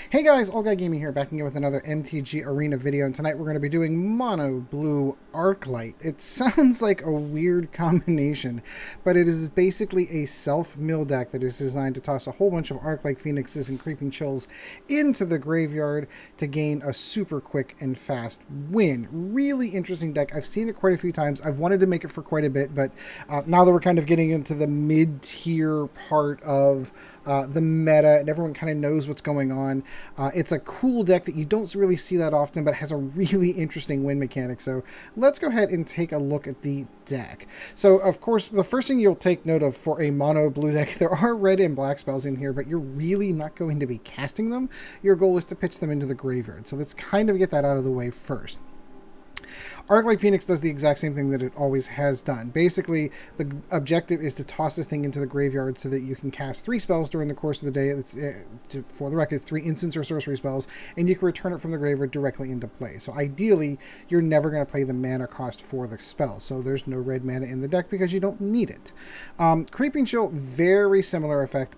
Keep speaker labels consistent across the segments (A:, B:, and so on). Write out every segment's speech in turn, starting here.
A: Hey guys, Old Guy Gaming here, back again with another MTG Arena video, and tonight we're going to be doing Mono-Blue Arclight. It sounds like a weird combination, but it is basically a self-mill deck that is designed to toss a whole bunch of Arclight Phoenixes and Creeping Chills into the graveyard to gain a super quick and fast win. Really interesting deck. I've seen it quite a few times. I've wanted to make it for quite a bit, but now that we're kind of getting into the mid-tier part of the meta and everyone kind of knows what's going on, it's a cool deck that you don't really see that often, but has a really interesting win mechanic. So let's go ahead and take a look at the deck. So of course, the first thing you'll take note of for a mono blue deck, there are red and black spells in here, but you're really not going to be casting them. Your goal is to pitch them into the graveyard. So let's kind of get that out of the way first. Arclight Phoenix does the exact same thing that it always has done. Basically, the objective is to toss this thing into the graveyard so that you can cast 3 spells during the course of the day. For the record, it's 3 instants or sorcery spells, and you can return it from the graveyard directly into play. So ideally, you're never going to play the mana cost for the spell. So there's no red mana in the deck because you don't need it. Creeping Chill, very similar effect.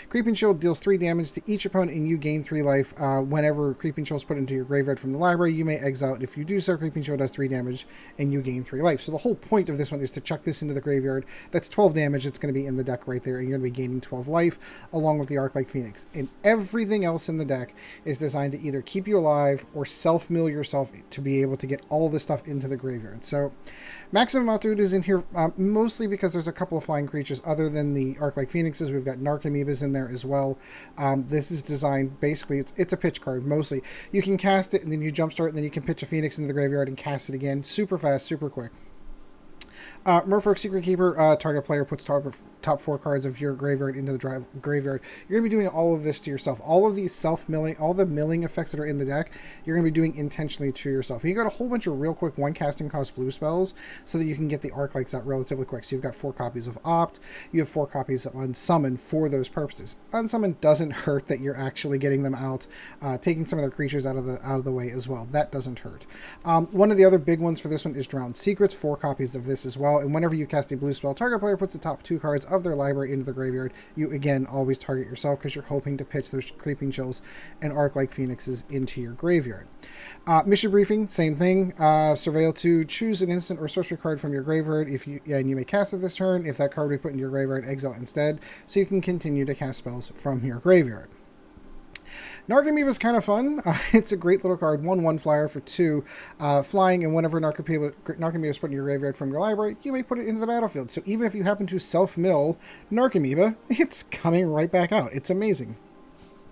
A: Creeping Chill deals 3 damage to each opponent, and you gain 3 life. Whenever Creeping Chill is put into your graveyard from the library, you may exile it. If you do so, Creeping Chill does 3 damage and you gain 3 life. So the whole point of this one is to chuck this into the graveyard. That's 12 damage. It's going to be in the deck right there, and you're going to be gaining 12 life along with the Arclight Phoenix. And everything else in the deck is designed to either keep you alive or self-mill yourself to be able to get all this stuff into the graveyard. So maximum altitude is in here mostly because there's a couple of flying creatures other than the Arclight Phoenixes. We've got Narcomoebas in there as well. This is designed, basically, it's a pitch card mostly. You can cast it and then you jumpstart, and then you can pitch a Phoenix into the graveyard and cast it again. Super fast, super quick. Merfolk Secretkeeper, target player puts top 4 cards of your graveyard into the graveyard. You're going to be doing all of this to yourself. All of these self-milling, all the milling effects that are in the deck, you're going to be doing intentionally to yourself. You got a whole bunch of real quick 1 casting cost blue spells so that you can get the Arclights out relatively quick. So you've got 4 copies of Opt, you have 4 copies of Unsummon for those purposes. Unsummon doesn't hurt that you're actually getting them out, taking some of their creatures out of the way as well. That doesn't hurt. One of the other big ones for this one is Drowned Secrets, 4 copies of this as well. And whenever you cast a blue spell, target player puts the top 2 cards of their library into the graveyard. You again always target yourself because you're hoping to pitch those Creeping Chills and Arclight Phoenixes into your graveyard. Mission briefing, same thing. Surveil to choose an instant or sorcery card from your graveyard. And you may cast it this turn. If that card we put in your graveyard, exile it instead, so you can continue to cast spells from your graveyard. Narcomoeba is kind of fun. It's a great little card. 1/1 flyer for 2 flying, and whenever Narcomoeba is put in your graveyard from your library, you may put it into the battlefield. So even if you happen to self-mill Narcomoeba, it's coming right back out. It's amazing.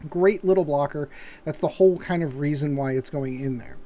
A: Great little blocker. That's the whole kind of reason why it's going in there.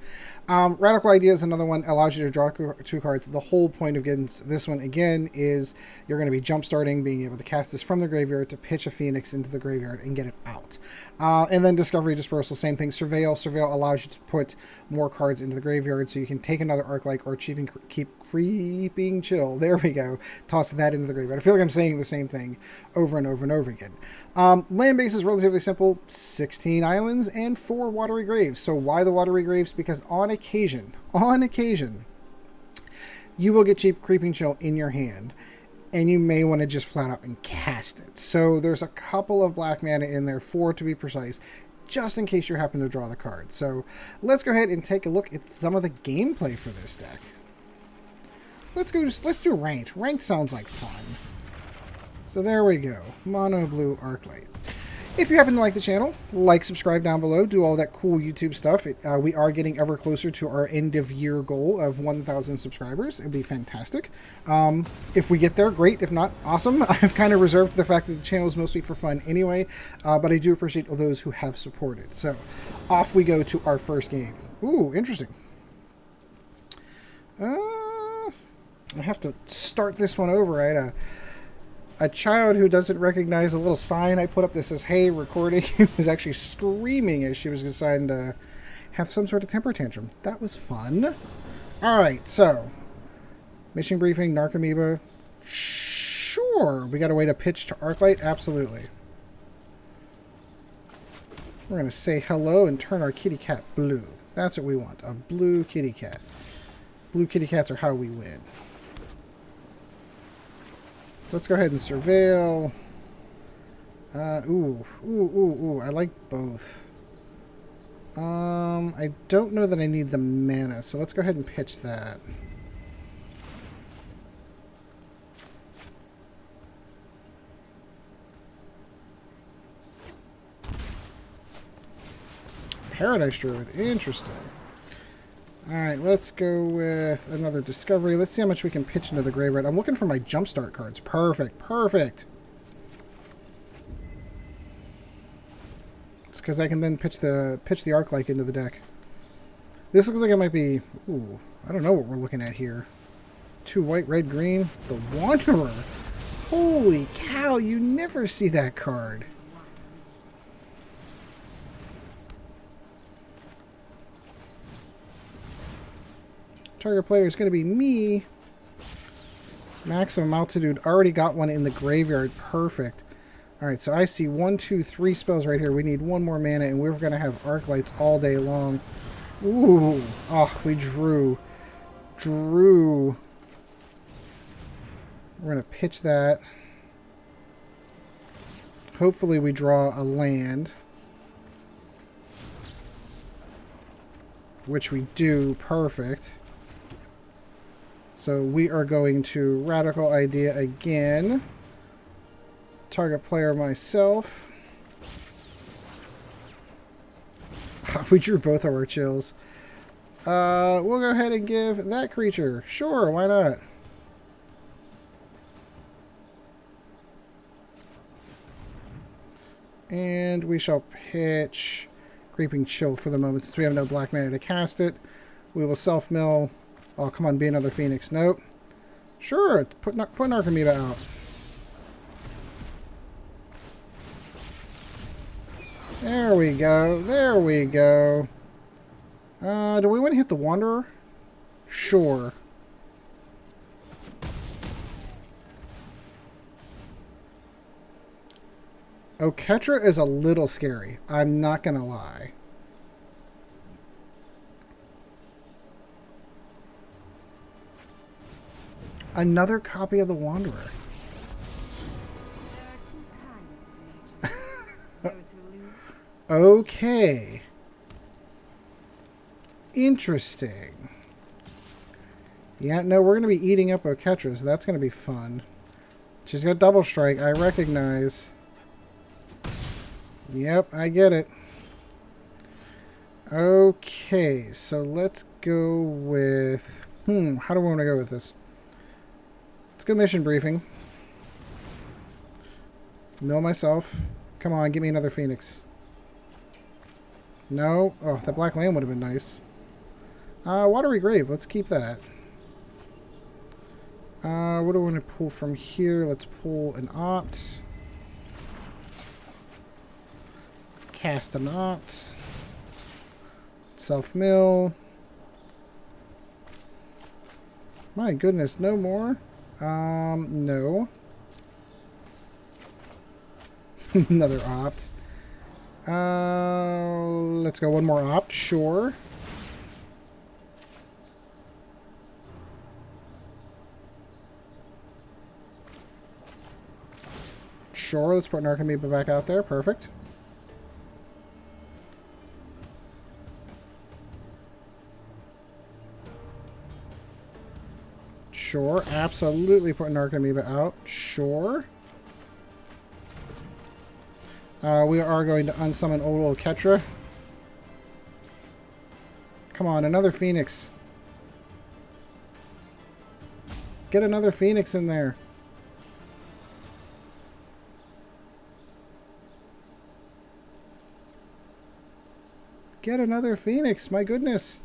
A: Radical Idea is another one, allows you to draw 2 cards. The whole point of getting this one again is you're going to be jump starting, being able to cast this from the graveyard to pitch a Phoenix into the graveyard and get it out. And then Discovery, Dispersal, same thing. Surveil allows you to put more cards into the graveyard so you can take another Arclight or keep Creeping Chill. There we go. Toss that into the graveyard. I feel like I'm saying the same thing over and over and over again. Land base is relatively simple. 16 islands and 4 Watery Graves. So why the Watery Graves? Because on occasion, you will get cheap Creeping Chill in your hand, and you may want to just flat out and cast it. So there's a couple of black mana in there, 4 to be precise, just in case you happen to draw the card. So let's go ahead and take a look at some of the gameplay for this deck. Let's do ranked. Ranked sounds like fun. So there we go. Mono-Blue Arclight. If you happen to like the channel, like, subscribe down below, do all that cool YouTube stuff. We are getting ever closer to our end-of-year goal of 1,000 subscribers. It'd be fantastic. If we get there, great. If not, awesome. I've kind of reserved the fact that the channel is mostly for fun anyway, but I do appreciate all those who have supported. So off we go to our first game. Ooh, interesting. I have to start this one over. I had a child who doesn't recognize a little sign I put up that says, "Hey, recording," was actually screaming as she was deciding to have some sort of temper tantrum. That was fun. Alright, so mission briefing, Narcomoeba. Sure. We got a way to pitch to Arclight? Absolutely. We're going to say hello and turn our kitty cat blue. That's what we want. A blue kitty cat. Blue kitty cats are how we win. Let's go ahead and surveil. Ooh. I like both. I don't know that I need the mana, so let's go ahead and pitch that. Paradise Druid. Interesting. Alright, let's go with another Discovery. Let's see how much we can pitch into the graveyard. I'm looking for my Jumpstart cards. Perfect. Perfect. It's because I can then pitch the Arclight into the deck. This looks like it might be... Ooh, I don't know what we're looking at here. 2 white, red, green. The Wanderer. Holy cow, you never see that card. Target player is going to be me. Maximum altitude. Already got one in the graveyard. Perfect. Alright, so I see 1, 2, 3 spells right here. We need 1 more mana, and we're going to have Arclights all day long. Ooh. Oh, we drew. We're going to pitch that. Hopefully we draw a land. Which we do. Perfect. So we are going to Radical Idea again. Target player myself. We drew both of our chills. We'll go ahead and give that creature. Sure, why not? And we shall pitch Creeping Chill for the moment. Since we have no black mana to cast it, we will self-mill. Oh, come on, be another Phoenix. Nope. Sure, put Narcomoeba out. There we go. There we go. Do we want to hit the Wanderer? Sure. Oketra is a little scary. I'm not going to lie. Another copy of the Wanderer.
B: There are 2 kinds of mages. Those who lose.
A: Okay. Interesting. Yeah, no, we're going to be eating up Oketra, so that's going to be fun. She's got double strike, I recognize. Yep, I get it. Okay, so let's go with... how do we want to go with this? Let's go mission briefing. Mill myself. Come on, give me another Phoenix. No. Oh, that black land would have been nice. Watery Grave. Let's keep that. What do we want to pull from here? Let's pull an Opt. Cast an Opt. Self-mill. My goodness, no more? No. Another Opt. Let's go one more Opt, sure. Sure, let's put Narcomoeba back out there, perfect. Sure, absolutely put Narcomoeba out. Sure. We are going to unsummon old Oketra. Come on, another Phoenix. Get another Phoenix in there. Get another Phoenix, my goodness.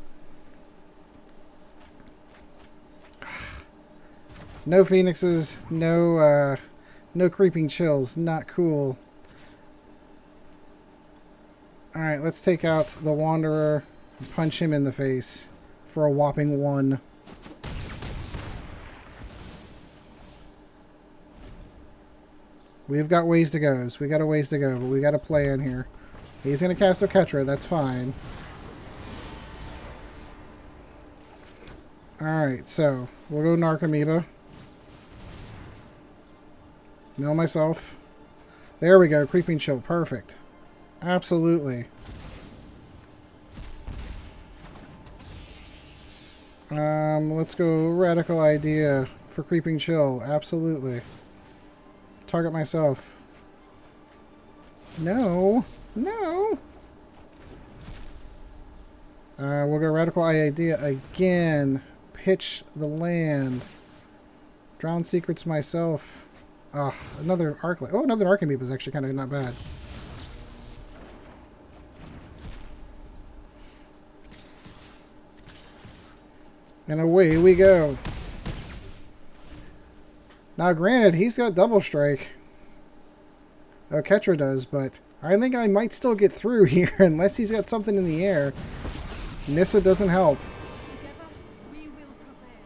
A: No Phoenixes, no creeping chills, not cool. Alright, let's take out the Wanderer and punch him in the face for a whopping 1. We've got ways to go. We got a ways to go, but we got a plan here. He's going to cast Oketra, that's fine. Alright, so we'll go Narcomoeba. Mill myself. There we go, Creeping Chill, perfect. Absolutely. Let's go Radical Idea for Creeping Chill. Absolutely. Target myself. No. No. We'll go Radical Idea again. Pitch the land. Drown Secrets myself. Ugh, another Arclight. Oh, another Narcomoeba is actually kind of not bad. And away we go. Now, granted, he's got double strike. Oh, Ketra does, but I think I might still get through here unless he's got something in the air. Nissa doesn't help.
B: Together, we will prevail.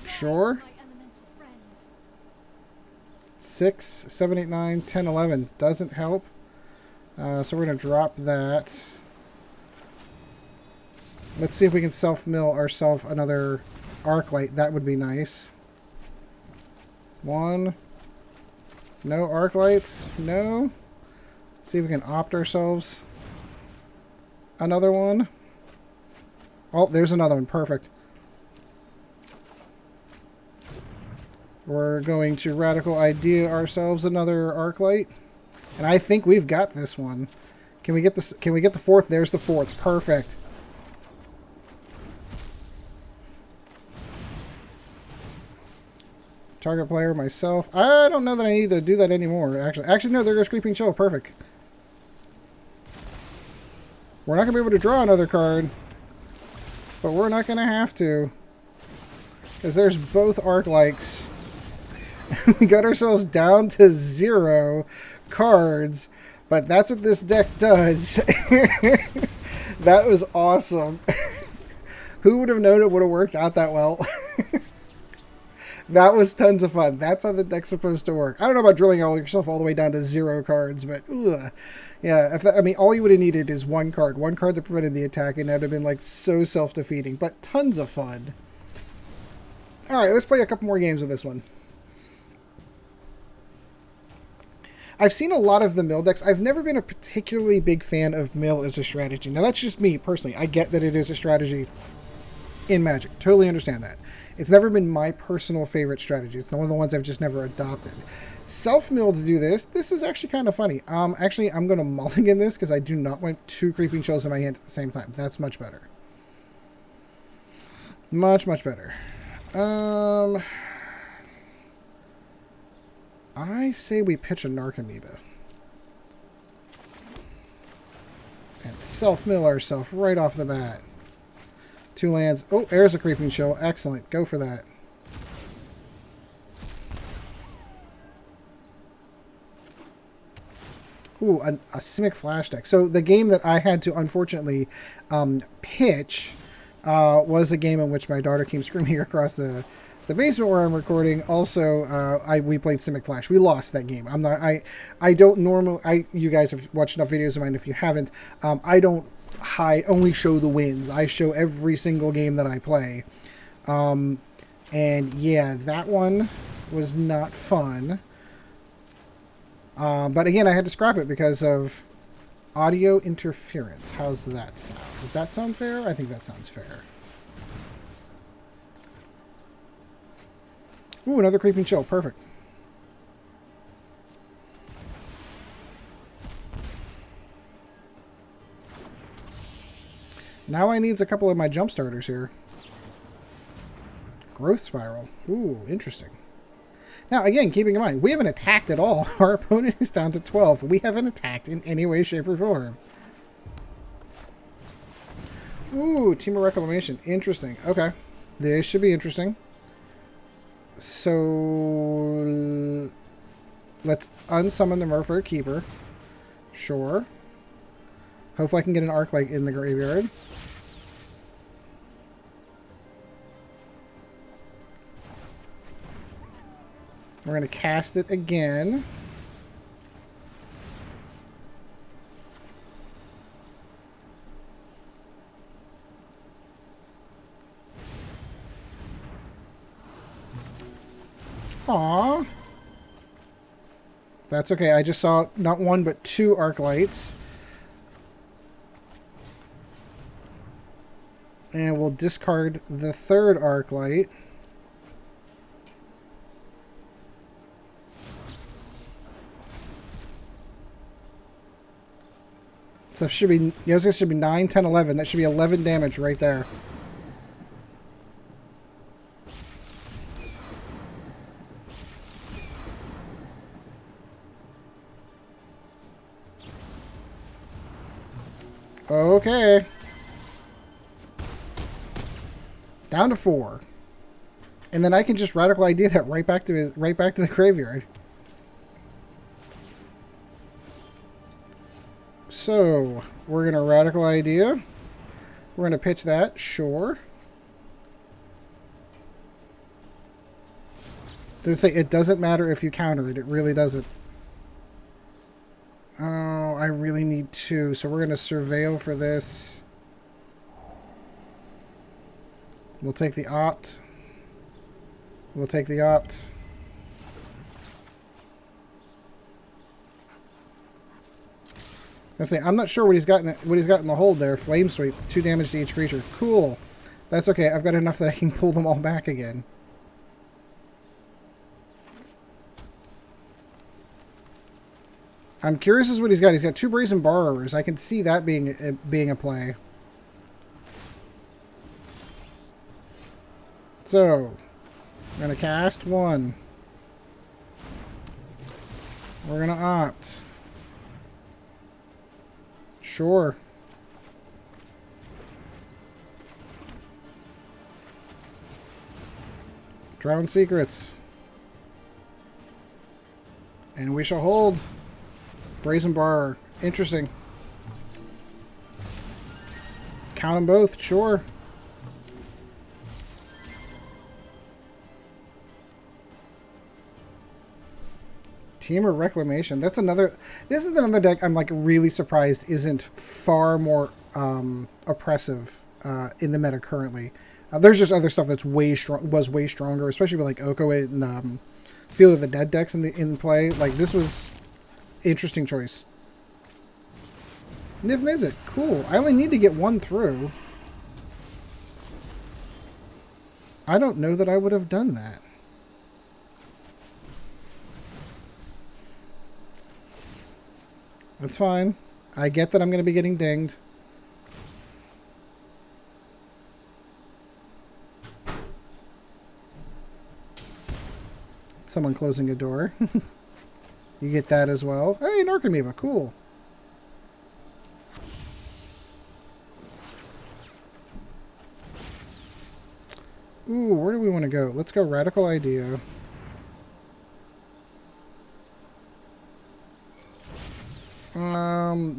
A: Sure.
B: My elemental friend.
A: 6, 7, 8, 9, 10, 11 doesn't help. So we're going to drop that. Let's see if we can self-mill ourselves another Arclight. That would be nice. 1. No Arclights. No. Let's see if we can opt ourselves another one. Oh, there's another one. Perfect. We're going to Radical Idea ourselves another Arclight. And I think we've got this one. Can we get this? Can we get the fourth? There's the fourth. Perfect. Target player, myself. I don't know that I need to do that anymore, actually. No, there goes Creeping Chill. Perfect. We're not going to be able to draw another card. But we're not going to have to. Because there's both Arclights. We got ourselves down to 0 cards. But that's what this deck does. That was awesome. Who would have known it would have worked out that well? That was tons of fun. That's how the deck's supposed to work. I don't know about drilling yourself all the way down to 0 cards, but ugh. Yeah, I mean, all you would have needed is one card that prevented the attack, and that would have been like so self-defeating, but tons of fun. All right, let's play a couple more games with this one. I've seen a lot of the mill decks. I've never been a particularly big fan of mill as a strategy. Now, that's just me personally. I get that it is a strategy in Magic. Totally understand that. It's never been my personal favorite strategy. It's one of the ones I've just never adopted. Self-mill to do this. This is actually kind of funny. Actually, I'm going to mulligan this because I do not want 2 Creeping Chills in my hand at the same time. That's much better. Much, much better. I say we pitch a Narcomoeba. And self-mill ourselves right off the bat. 2 lands. Oh, there's a Creeping Chill. Excellent. Go for that. Ooh, a Simic Flash deck. So the game that I had to unfortunately pitch was a game in which my daughter came screaming across the basement where I'm recording. Also, we played Simic Flash. We lost that game. I don't normally. You guys have watched enough videos of mine. If you haven't, I don't only show the wins. I show every single game that I play. And yeah, that one was not fun. But again, I had to scrap it because of audio interference. How's that sound? Does that sound fair? I think that sounds fair. Ooh, another Creeping Chill. Perfect. Now I needs a couple of my jump starters here. Growth Spiral. Ooh, interesting. Now, again, keeping in mind, we haven't attacked at all. Our opponent is down to 12. We haven't attacked in any way, shape, or form. Ooh, Team of Reclamation. Interesting. Okay. This should be interesting. So, let's unsummon the Merfolk Secretkeeper. Sure. Hopefully I can get an Arclight in the graveyard. We're going to cast it again. Aww. That's okay. I just saw not 1 but 2 Arclights. And we'll discard the third Arclight. So it should be, it should be 9, 10, 11. That should be 11 damage right there. Okay. Down to 4. And then I can just Radical Idea that right back to the graveyard. So, we're going to Radical Idea. We're going to pitch that, sure. Does it say it doesn't matter if you counter it? It really doesn't. Oh, I really need 2. So we're going to Surveil for this. We'll take the opt. We'll take the opt. I'm not sure what he's got in the hold there. Flame sweep, 2 damage to each creature. Cool. That's okay. I've got enough that I can pull them all back again. I'm curious as what he's got. He's got 2 Brazen Borrowers. I can see that being a play. So, I'm going to cast 1. We're going to opt. Sure. Drown Secrets. And we shall hold. Brazen Borrower. Interesting. Count them both, sure. Teamer Reclamation. That's another... This is another deck I'm like really surprised isn't far more oppressive in the meta currently. There's just other stuff that's way stronger, especially with like Oko and Field of the Dead decks in play. Like this was interesting choice. Niv Mizzet, cool. I only need to get 1 through. I don't know that I would have done that. That's fine. I get that I'm going to be getting dinged. Someone closing a door. You get that as well. Hey, Narcomoeba, cool. Ooh, where do we want to go? Let's go Radical Idea.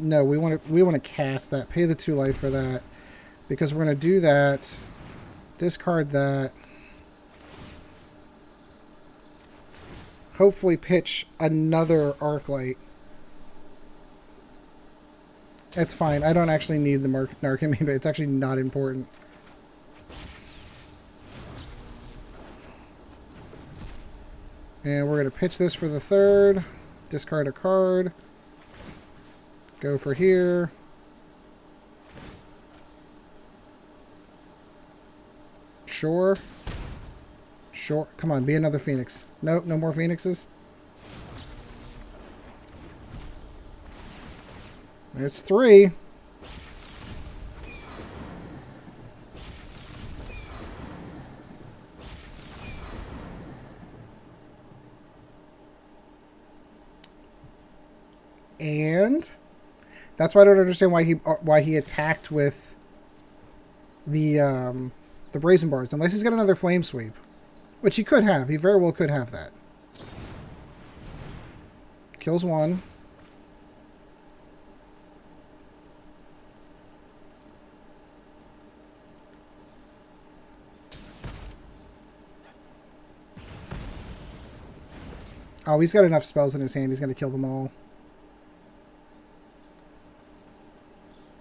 A: No, we want to cast that. Pay the 2 life for that. Because we're going to do that. Discard that. Hopefully pitch another Arclight. That's fine. I don't actually need the Narcomoeba. It's actually not important. And we're going to pitch this for the 3rd. Discard a card. Go for here. Sure. Sure. Come on, be another Phoenix. Nope, no more Phoenixes. There's 3. And that's why I don't understand why he attacked with the Brazen Bars, unless he's got another Flame Sweep, which he could have. He very well could have that. Kills 1. Oh, he's got enough spells in his hand. He's going to kill them all.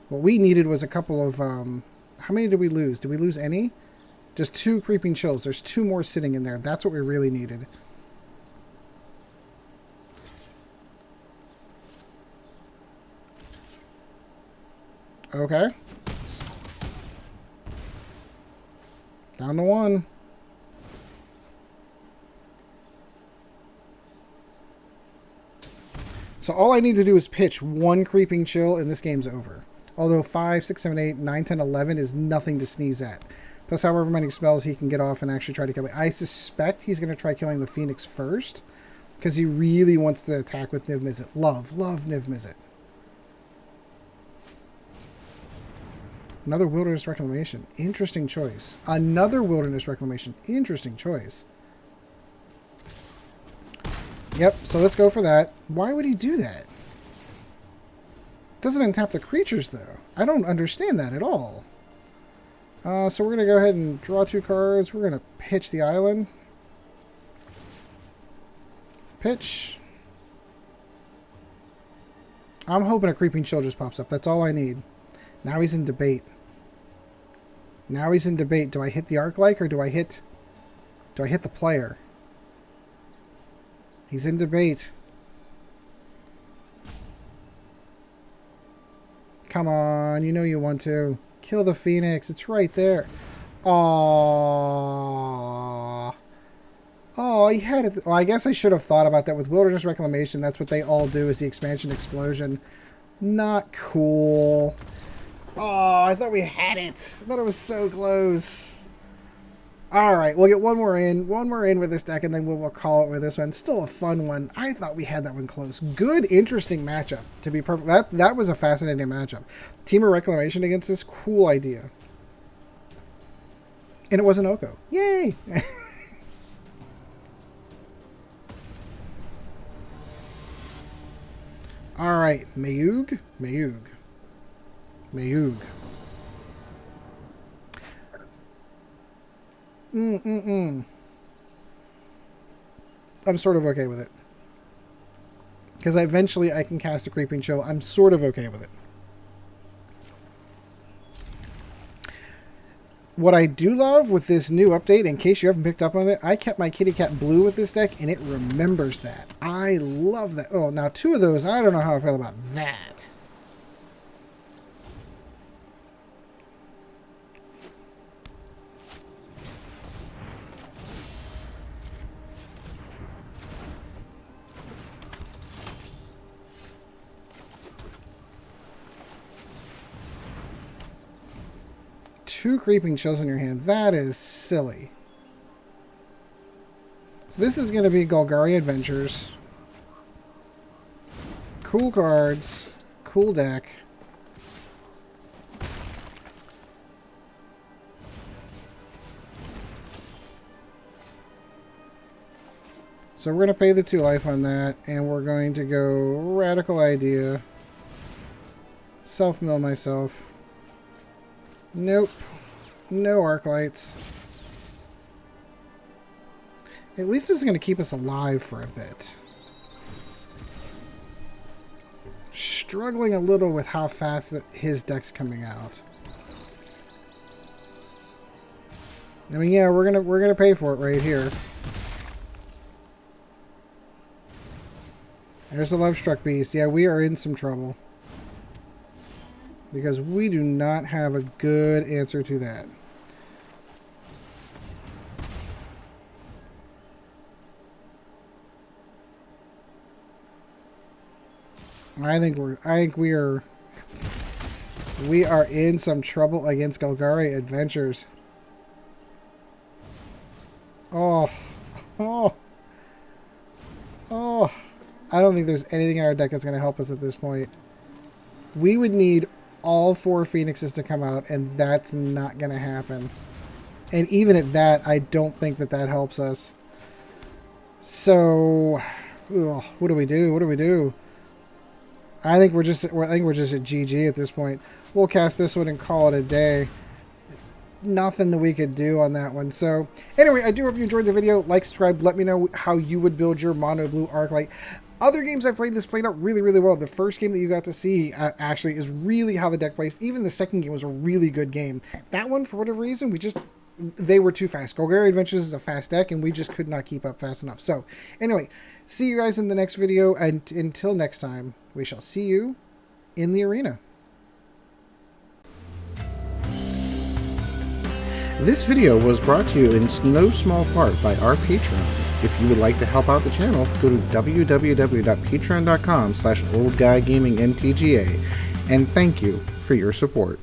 A: What we needed was a couple of... how many did we lose? Did we lose any? Just 2 Creeping Chills. There's 2 more sitting in there. That's what we really needed. Okay. Down to 1. So all I need to do is pitch 1 Creeping Chill and this game's over. Although 5, 6, 7, 8, 9, 10, 11 is nothing to sneeze at. Plus however many spells he can get off and actually try to kill me. I suspect he's going to try killing the Phoenix first. Because he really wants to attack with Niv Mizzet. Love Niv Mizzet. Another Wilderness Reclamation. Interesting choice. Another Wilderness Reclamation. Interesting choice. Yep, so let's go for that. Why would he do that? Doesn't untap the creatures, though. I don't understand that at all. So we're going to go ahead and draw 2 cards. We're going to pitch the island. Pitch. I'm hoping a Creeping Chill just pops up. That's all I need. Now he's in debate. Now he's in debate. Do I hit the Arclight or do I hit the player? He's in debate. Come on, you know you want to. Kill the Phoenix. It's right there. Aww. Oh, he had it. Well, I guess I should have thought about that with Wilderness Reclamation. That's what they all do is the expansion explosion. Not cool. Oh, I thought we had it. I thought it was so close. Alright, we'll get one more in with this deck, and then we'll call it with this one. Still a fun one. I thought we had that one close. Good, interesting matchup, to be perfect. That was a fascinating matchup. Team of Reclamation against this, cool idea. And it wasn't Oko. Yay! Alright, Mayug. I'm sort of okay with it. Because eventually I can cast a Creeping Chill. I'm sort of okay with it. What I do love with this new update, in case you haven't picked up on it, I kept my kitty cat blue with this deck, and it remembers that. I love that. Oh, now 2 of those, I don't know how I feel about that. Two Creeping Chills in your hand. That is silly. So this is going to be Golgari Adventures. Cool cards. Cool deck. So we're going to pay the 2 life on that, and we're going to go Radical Idea. Self-mill myself. Nope. No Arclights. At least this is going to keep us alive for a bit. Struggling a little with how fast his deck's coming out. I mean, yeah, we're gonna pay for it right here. There's the Love-Struck Beast. Yeah, we are in some trouble. Because we do not have a good answer to that. I think we are in some trouble against Golgari Adventures. Oh. I don't think there's anything in our deck that's going to help us at this point. We would need all 4 Phoenixes to come out, and that's not going to happen. And even at that, I don't think that helps us. So, what do we do? I think we're just at GG at this point. We'll cast this one and call it a day. Nothing that we could do on that one. So, anyway, I do hope you enjoyed the video. Like, subscribe, let me know how you would build your Mono-Blue Arclight. Other games I've played, this played out really, really well. The first game that you got to see actually is really how the deck plays. Even the second game was a really good game. That one, for whatever reason, they were too fast. Golgari Adventures is a fast deck, and we just could not keep up fast enough. So, anyway, see you guys in the next video, and until next time, we shall see you in the arena. This video was brought to you in no small part by our patrons. If you would like to help out the channel, go to www.patreon.com/oldguygamingmtga, and thank you for your support.